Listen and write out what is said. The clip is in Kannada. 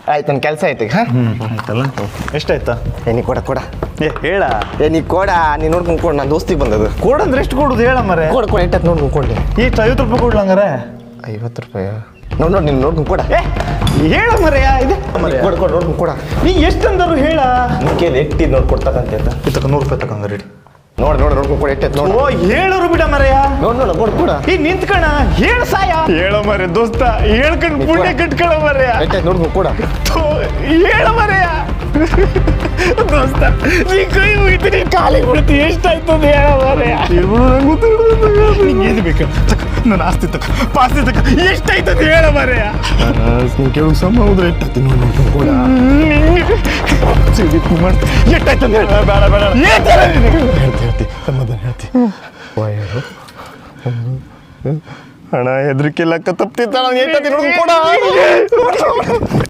ಆಯ್ತು ನನ್ನ ಕೆಲಸ ಆಯ್ತು ಈಗ ಆಯ್ತಲ್ಲ ಎಷ್ಟಾಯ್ತಾ ನೀ ಕೊಡ ಹೇಳ ನೀ ಕೊಡ ನೀ ನೋಡ್ಕೊಂಡು ಕೊಡು ನನ್ನ ದೋಸ್ತಿಗೆ ಬಂದದು ಕೊಡಂದ್ರೆ ಎಷ್ಟು ಕೊಡುದು ಹೇಳ ಮರೆ ಕೊಡ ಎಷ್ಟಾಯ್ತು ನೋಡ್ಕೊಂಡು ಕೊಡ್ಲಿ ಎಷ್ಟು 50 ರೂಪಾಯಿ ಕೊಡ್ಲಂಗಾರೆ 50 ರೂಪಾಯಿ ನೋಡಿ ನೀನು ನೋಡ್ಕೊಂಡು ಕೊಡ ಹೇಳ ಮರೆಯ ಇದೆ ಕೊಡ ನೋಡ್ಕೊಂಡು ಕೊಡ ನೀ ಎಷ್ಟಂದರು ಹೇಳ ನಿಂಗೆ ಎಟ್ಟಿ ನೋಡಿ ಕೊಡ್ತಕ್ಕಂತ ಇತ್ತಕ 100 ರೂಪಾಯಿ ತಕಂಗ ರೆಡಿ ನೋಡ್ಕೊಂಡು ಕೊಡ ಎಷ್ಟಾಯ್ತು ನೋಡಿ ಓ ಹೇಳರು ಬಿಡ ಮರೆಯ ಕೊಡ ಈ ನಿಂತ್ಕಣ ಹೇಳ ಸಾಯ ಹೇಳ ಮರೆ ದೋಸ್ತ ಹೇಳ್ಕಂಡು ಪುಣ್ಯ ಕಟ್ಕಳ ಮರೆಯ ಎಷ್ಟಾಯ್ತು ನೋಡ್ಕೊಂಡು ಕೊಡ ಹೇಳ ಮರೆಯ ದೋಸ್ತ ನೀ ಕೈ ಮುಗಿತು ನೀ ಕಾಲಿಗೆ ಬಿಡ್ತಿ ಎಷ್ಟಾಯ್ತು ಅಂತ ಹೇಳ ಮರೆಯ ಏನು ಬೇಕು ನನ್ನ ಆಸ್ತಿ ತಕ ಪಾಸ್ತಿ ತಕ ಎಷ್ಟಾಯ್ತು ಅಂತ ಹೇಳ ಮರೆಯ ಕೇಳು ಸಮ ಹೋದ್ರೆ ಎಷ್ಟಾಯ್ತು ನೋಡ್ಕೊಂಡು ಕೊಡ ಎಷ್ಟಾಯ್ತು ಅಂತ ಹೇಳ ಬೇಡ ಹೇಳ್ತಿ ಸಮಾಧಾನ ಹೇಳ್ತಿ ಹಣ ಹೆದರಿಕೆ ಲೆಕ್ಕ ತಪ್ತಿತ್ತ ನಾನು ನೋಡ್ಕೊಂಡು ಕೊಡ